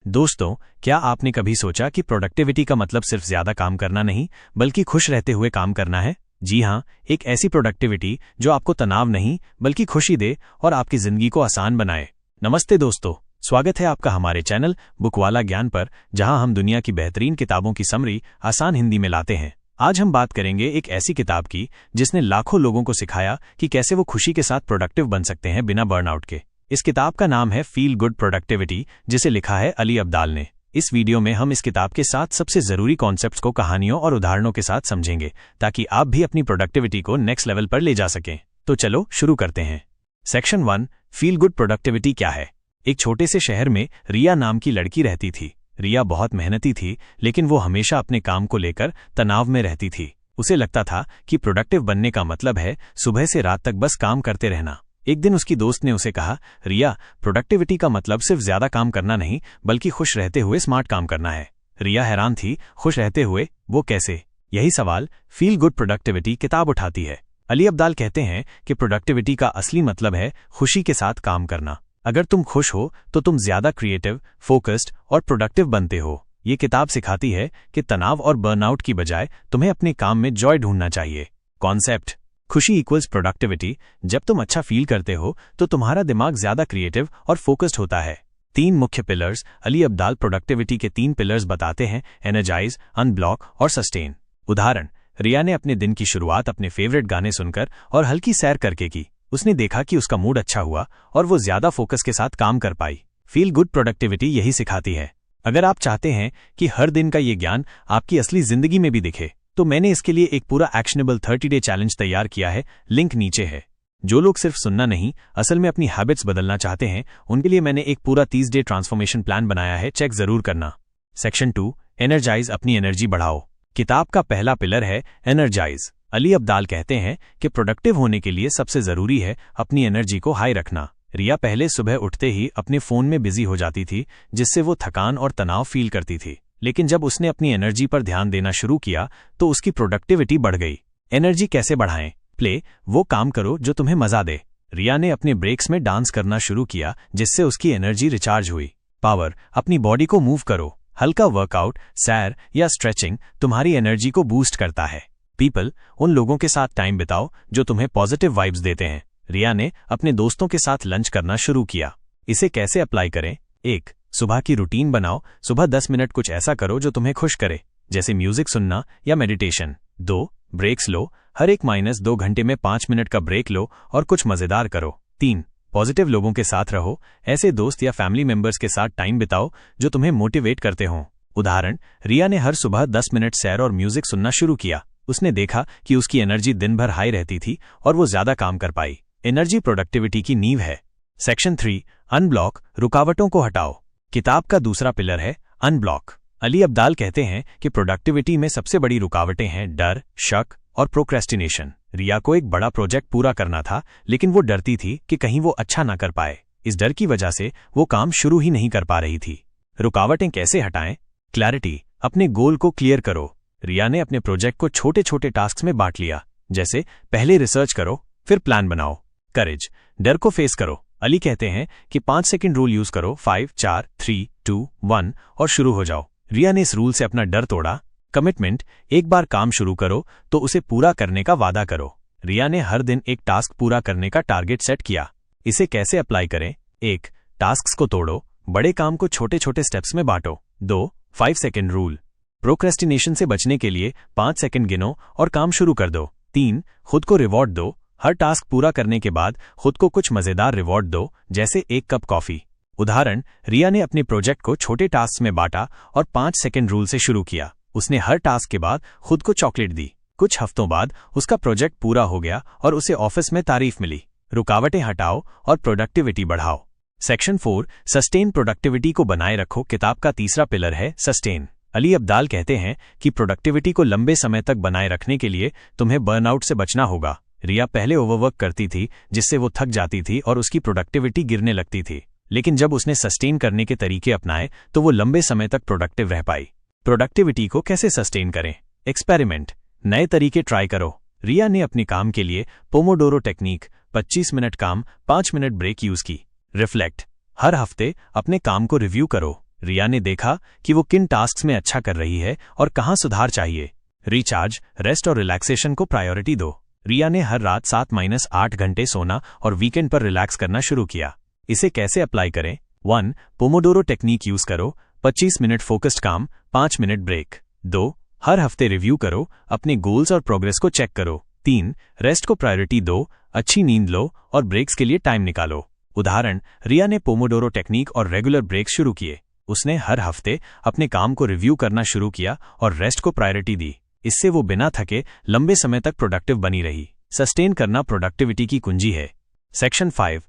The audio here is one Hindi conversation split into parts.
दोस्तों, क्या आपने कभी सोचा कि प्रोडक्टिविटी का मतलब सिर्फ ज्यादा काम करना नहीं, बल्कि खुश रहते हुए काम करना है? जी हाँ, एक ऐसी प्रोडक्टिविटी जो आपको तनाव नहीं, बल्कि खुशी दे और आपकी जिंदगी को आसान बनाए। नमस्ते दोस्तों, स्वागत है आपका हमारे चैनल बुकवाला ज्ञान पर, जहां हम दुनिया की बेहतरीन किताबों की समरी आसान हिंदी में लाते हैं। आज हम बात करेंगे एक ऐसी किताब की जिसने लाखों लोगों को सिखाया कि कैसे वो खुशी के साथ प्रोडक्टिव बन सकते हैं बिना बर्नआउट के। इस किताब का नाम है फील गुड प्रोडक्टिविटी, जिसे लिखा है अली अब्दाल ने। इस वीडियो में हम इस किताब के 7 सबसे जरूरी कॉन्सेप्ट्स को कहानियों और उदाहरणों के साथ समझेंगे, ताकि आप भी अपनी प्रोडक्टिविटी को नेक्स्ट लेवल पर ले जा सकें। तो चलो शुरू करते हैं। सेक्शन 1, फील गुड प्रोडक्टिविटी क्या है। एक छोटे से शहर में रिया नाम की लड़की रहती थी। रिया बहुत मेहनती थी, लेकिन वो हमेशा अपने काम को लेकर तनाव में रहती थी। उसे लगता था कि प्रोडक्टिव बनने का मतलब है सुबह से रात तक बस काम करते रहना। एक दिन उसकी दोस्त ने उसे कहा, रिया, प्रोडक्टिविटी का मतलब सिर्फ ज्यादा काम करना नहीं, बल्कि खुश रहते हुए स्मार्ट काम करना है। रिया हैरान थी, खुश रहते हुए? वो कैसे? यही सवाल फील गुड प्रोडक्टिविटी किताब उठाती है। अली अब्दाल कहते हैं कि प्रोडक्टिविटी का असली मतलब है खुशी के साथ काम करना। अगर तुम खुश हो तो तुम ज्यादा क्रिएटिव, फोकस्ड और प्रोडक्टिव बनते हो। ये किताब सिखाती है कि तनाव और बर्नआउट की बजाय तुम्हें अपने काम में जॉय ढूंढना चाहिए। कॉन्सेप्ट: खुशी इक्वल्स प्रोडक्टिविटी। जब तुम अच्छा फील करते हो तो तुम्हारा दिमाग ज्यादा क्रिएटिव और फोकस्ड होता है। 3 मुख्य पिलर्स। अली अब्दाल प्रोडक्टिविटी के 3 पिलर्स बताते हैं: एनर्जाइज, अनब्लॉक और सस्टेन। उदाहरण: रिया ने अपने दिन की शुरुआत अपने फेवरेट गाने सुनकर और हल्की सैर करके की। उसने देखा कि उसका मूड अच्छा हुआ और वो ज्यादा फोकस के साथ काम कर पाई। फील गुड प्रोडक्टिविटी यही सिखाती है। अगर आप चाहते हैं कि हर दिन का ये ज्ञान आपकी असली जिंदगी में भी दिखे, तो मैंने इसके लिए एक पूरा एक्शनेबल 30 डे चैलेंज तैयार किया है। लिंक नीचे है। जो लोग सिर्फ सुनना नहीं, असल में अपनी हैबिट्स बदलना चाहते हैं, उनके लिए मैंने एक पूरा 30 डे ट्रांसफॉर्मेशन प्लान बनाया है। चेक जरूर करना। सेक्शन 2, एनर्जाइज, अपनी एनर्जी बढ़ाओ। किताब का पहला पिलर है एनर्जाइज। अली अब्दाल कहते हैं कि प्रोडक्टिव होने के लिए सबसे जरूरी है अपनी एनर्जी को हाई रखना। रिया पहले सुबह उठते ही अपने फोन में बिजी हो जाती थी, जिससे वो थकान और तनाव फील करती थी। लेकिन जब उसने अपनी एनर्जी पर ध्यान देना शुरू किया तो उसकी प्रोडक्टिविटी बढ़ गई। एनर्जी कैसे बढ़ाएं? प्ले, वो काम करो जो तुम्हें मजा दे। रिया ने अपने ब्रेक्स में डांस करना शुरू किया, जिससे उसकी एनर्जी रिचार्ज हुई। पावर, अपनी बॉडी को मूव करो। हल्का वर्कआउट, सैर या स्ट्रेचिंग तुम्हारी एनर्जी को बूस्ट करता है। पीपल, उन लोगों के साथ टाइम बिताओ जो तुम्हें पॉजिटिव वाइब्स देते हैं। रिया ने अपने दोस्तों के साथ लंच करना शुरू किया। इसे कैसे अप्लाई करें? 1, सुबह की रूटीन बनाओ। सुबह 10 मिनट कुछ ऐसा करो जो तुम्हें खुश करे, जैसे म्यूजिक सुनना या मेडिटेशन। 2, ब्रेक्स लो। हर एक -2 घंटे में 5 मिनट का ब्रेक लो और कुछ मजेदार करो। 3, पॉजिटिव लोगों के साथ रहो। ऐसे दोस्त या फैमिली मेंबर्स के साथ टाइम बिताओ जो तुम्हें मोटिवेट करते हों। उदाहरण: रिया ने हर सुबह 10 मिनट सैर और म्यूजिक सुनना शुरू किया। उसने देखा कि उसकी एनर्जी दिन भर हाई रहती थी और वो ज्यादा काम कर पाई। एनर्जी प्रोडक्टिविटी की नींव है। सेक्शन 3, अनब्लॉक, रुकावटों को हटाओ। किताब का दूसरा पिलर है अनब्लॉक। अली अब्दाल कहते हैं कि प्रोडक्टिविटी में सबसे बड़ी रुकावटें हैं डर, शक और प्रोक्रेस्टिनेशन। रिया को एक बड़ा प्रोजेक्ट पूरा करना था, लेकिन वो डरती थी कि कहीं वो अच्छा ना कर पाए। इस डर की वजह से वो काम शुरू ही नहीं कर पा रही थी। रुकावटें कैसे हटाएं? क्लैरिटी, अपने गोल को क्लियर करो। रिया ने अपने प्रोजेक्ट को छोटे छोटे टास्क्स में बांट लिया, जैसे पहले रिसर्च करो, फिर प्लान बनाओ। करेज, डर को फेस करो। अली कहते हैं कि 5 सेकंड रूल यूज करो। 5, 4, 3, 2, 1 और शुरू हो जाओ। रिया ने इस रूल से अपना डर तोड़ा। कमिटमेंट, एक बार काम शुरू करो तो उसे पूरा करने का वादा करो। रिया ने हर दिन एक टास्क पूरा करने का टारगेट सेट किया। इसे कैसे अप्लाई करें? 1, टास्क्स को तोड़ो। बड़े काम को छोटे छोटे स्टेप्स में बांटो। 2, 5 सेकंड रूल, प्रोक्रेस्टिनेशन से बचने के लिए 5 सेकंड गिनो और काम शुरू कर दो। 3, खुद को रिवॉर्ड दो। हर टास्क पूरा करने के बाद खुद को कुछ मजेदार रिवॉर्ड दो, जैसे 1 कप कॉफी। उदाहरण: रिया ने अपने प्रोजेक्ट को छोटे टास्क में बांटा और 5 सेकंड रूल से शुरू किया। उसने हर टास्क के बाद खुद को चॉकलेट दी। कुछ हफ्तों बाद उसका प्रोजेक्ट पूरा हो गया और उसे ऑफिस में तारीफ मिली। रुकावटें हटाओ और प्रोडक्टिविटी बढ़ाओ। सेक्शन 4, सस्टेन, प्रोडक्टिविटी को बनाए रखो। किताब का तीसरा पिलर है सस्टेन। अली अब्दाल कहते हैं कि प्रोडक्टिविटी को लंबे समय तक बनाए रखने के लिए तुम्हें बर्नआउट से बचना होगा। रिया पहले ओवरवर्क करती थी, जिससे वो थक जाती थी और उसकी प्रोडक्टिविटी गिरने लगती थी। लेकिन जब उसने सस्टेन करने के तरीके अपनाए तो वो लंबे समय तक प्रोडक्टिव रह पाई। प्रोडक्टिविटी को कैसे सस्टेन करें? एक्सपेरिमेंट, नए तरीके ट्राई करो। रिया ने अपने काम के लिए पोमोडोरो टेक्निक, 25 मिनट काम, 5 मिनट ब्रेक यूज की। रिफ्लेक्ट, हर हफ्ते अपने काम को रिव्यू करो। रिया ने देखा कि वो किन टास्क्स में अच्छा कर रही है और कहाँ सुधार चाहिए। रिचार्ज, रेस्ट और रिलैक्सेशन को प्रायोरिटी दो। रिया ने हर रात 7-8 घंटे सोना और वीकेंड पर रिलैक्स करना शुरू किया। इसे कैसे अप्लाई करें? 1. पोमोडोरो टेक्निक यूज करो। 25 मिनट फोकस्ड काम, 5 मिनट ब्रेक। 2. हर हफ्ते रिव्यू करो, अपने गोल्स और प्रोग्रेस को चेक करो। 3. रेस्ट को प्रायोरिटी दो, अच्छी नींद लो और ब्रेक्स के लिए टाइम निकालो। उदाहरण, रिया ने पोमोडोरो टेक्निक और रेगुलर ब्रेक शुरू किए। उसने हर हफ्ते अपने काम को रिव्यू करना शुरू किया और रेस्ट को प्रायोरिटी दी। इससे वो बिना थके लंबे समय तक प्रोडक्टिव बनी रही। सस्टेन करना प्रोडक्टिविटी की कुंजी है। सेक्शन 5,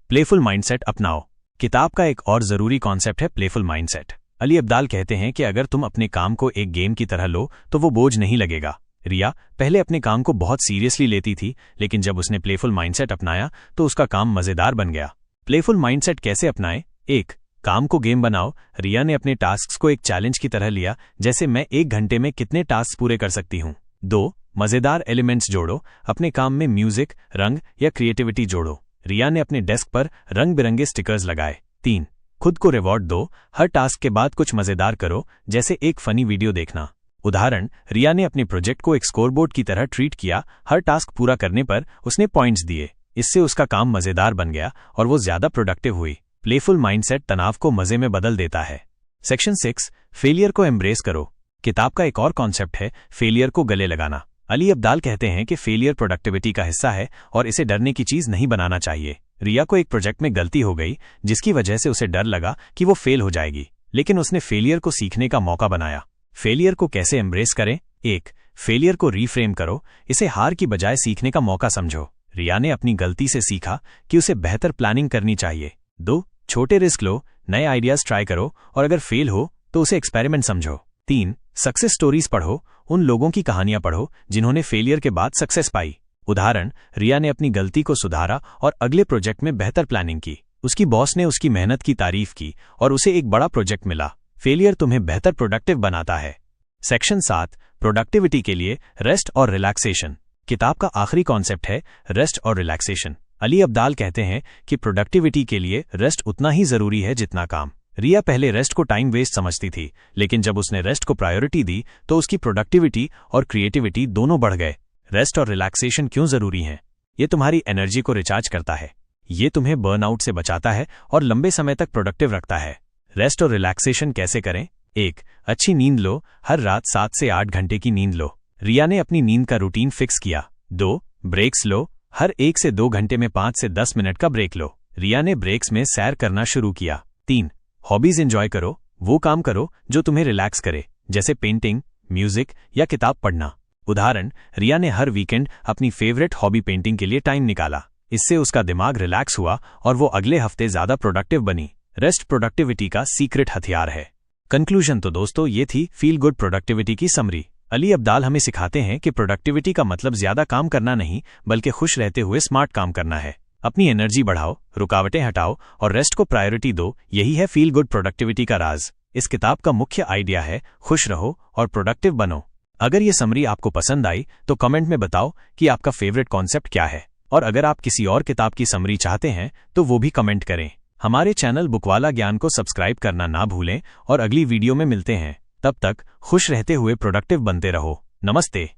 प्लेफुल माइंडसेट अपनाओ। किताब का एक और जरूरी कॉन्सेप्ट है प्लेफुल माइंडसेट। अली अब्दाल कहते हैं कि अगर तुम अपने काम को एक गेम की तरह लो तो वो बोझ नहीं लगेगा। रिया पहले अपने काम को बहुत सीरियसली लेती थी, लेकिन जब उसने प्लेफुल माइंडसेट अपनाया तो उसका काम मजेदार बन गया। प्लेफुल माइंडसेट कैसे अपनाएं? 1. काम को गेम बनाओ। रिया ने अपने टास्क्स को एक चैलेंज की तरह लिया, जैसे मैं 1 घंटे में कितने टास्क पूरे कर सकती हूँ। 2. मजेदार एलिमेंट्स जोड़ो। अपने काम में म्यूजिक, रंग या क्रिएटिविटी जोड़ो। रिया ने अपने डेस्क पर रंग बिरंगे स्टिकर्स लगाए। 3. खुद को रिवॉर्ड दो। हर टास्क के बाद कुछ मजेदार करो, जैसे एक फनी वीडियो देखना। उदाहरण, रिया ने अपने प्रोजेक्ट को एक स्कोरबोर्ड की तरह ट्रीट किया। हर टास्क पूरा करने पर उसने पॉइंट्स दिए। इससे उसका काम मजेदार बन गया और वो ज्यादा प्रोडक्टिव हुई। प्लेफुल माइंडसेट तनाव को मजे में बदल देता है। सेक्शन 6, फेलियर को एम्ब्रेस करो। किताब का एक और कॉन्सेप्ट है फेलियर को गले लगाना। अली अब्दाल कहते हैं कि फेलियर प्रोडक्टिविटी का हिस्सा है और इसे डरने की चीज नहीं बनाना चाहिए। रिया को एक प्रोजेक्ट में गलती हो गई, जिसकी वजह से उसे डर लगा कि वो फेल हो जाएगी, लेकिन उसने फेलियर को सीखने का मौका बनाया। फेलियर को कैसे एम्ब्रेस करें? 1. फेलियर को रीफ्रेम करो। इसे हार की बजाय सीखने का मौका समझो। रिया ने अपनी गलती से सीखा कि उसे बेहतर प्लानिंग करनी चाहिए। 2. छोटे रिस्क लो, नए आइडियाज ट्राई करो और अगर फेल हो तो उसे एक्सपेरिमेंट समझो। 3. सक्सेस स्टोरीज पढ़ो। उन लोगों की कहानियां पढ़ो जिन्होंने फेलियर के बाद सक्सेस पाई। उदाहरण, रिया ने अपनी गलती को सुधारा और अगले प्रोजेक्ट में बेहतर प्लानिंग की। उसकी बॉस ने उसकी मेहनत की तारीफ की और उसे एक बड़ा प्रोजेक्ट मिला। फेलियर तुम्हें बेहतर प्रोडक्टिव बनाता है। सेक्शन 7, प्रोडक्टिविटी के लिए रेस्ट और रिलैक्सेशन। किताब का आखिरी कॉन्सेप्ट है रेस्ट और रिलैक्सेशन। अली अब्दाल कहते हैं कि प्रोडक्टिविटी के लिए रेस्ट उतना ही जरूरी है जितना काम। रिया पहले रेस्ट को टाइम वेस्ट समझती थी, लेकिन जब उसने रेस्ट को प्रायोरिटी दी तो उसकी प्रोडक्टिविटी और क्रिएटिविटी दोनों बढ़ गए। रेस्ट और रिलैक्सेशन क्यों जरूरी हैं? ये तुम्हारी एनर्जी को रिचार्ज करता है, ये तुम्हें बर्नआउट से बचाता है और लंबे समय तक प्रोडक्टिव रखता है। रेस्ट और रिलैक्सेशन कैसे करें? 1. अच्छी नींद लो। हर रात 7 से 8 घंटे की नींद लो। रिया ने अपनी नींद का रूटीन फिक्स किया। 2. ब्रेक्स लो। हर 1 से 2 घंटे में 5 से 10 मिनट का ब्रेक लो। रिया ने ब्रेक्स में सैर करना शुरू किया। 3. हॉबीज एंजॉय करो। वो काम करो जो तुम्हें रिलैक्स करे, जैसे पेंटिंग, म्यूजिक या किताब पढ़ना। उदाहरण, रिया ने हर वीकेंड अपनी फेवरेट हॉबी पेंटिंग के लिए टाइम निकाला। इससे उसका दिमाग रिलैक्स हुआ और वो अगले हफ्ते ज्यादा प्रोडक्टिव बनी। रेस्ट प्रोडक्टिविटी का सीक्रेट हथियार है। कंक्लूजन तो दोस्तों ये थी फील गुड प्रोडक्टिविटी की समरी। अली अब्दाल हमें सिखाते हैं कि प्रोडक्टिविटी का मतलब ज्यादा काम करना नहीं, बल्कि खुश रहते हुए स्मार्ट काम करना है। अपनी एनर्जी बढ़ाओ, रुकावटें हटाओ और रेस्ट को प्रायोरिटी दो। यही है फील गुड प्रोडक्टिविटी का राज। इस किताब का मुख्य आइडिया है खुश रहो और प्रोडक्टिव बनो। अगर ये समरी आपको पसंद आई तो कमेंट में बताओ कि आपका फेवरेट कॉन्सेप्ट क्या है, और अगर आप किसी और किताब की समरी चाहते हैं तो वो भी कमेंट करें। हमारे चैनल बुकवाला ज्ञान को सब्सक्राइब करना ना भूलें और अगली वीडियो में मिलते हैं। तब तक खुश रहते हुए प्रोडक्टिव बनते रहो। नमस्ते।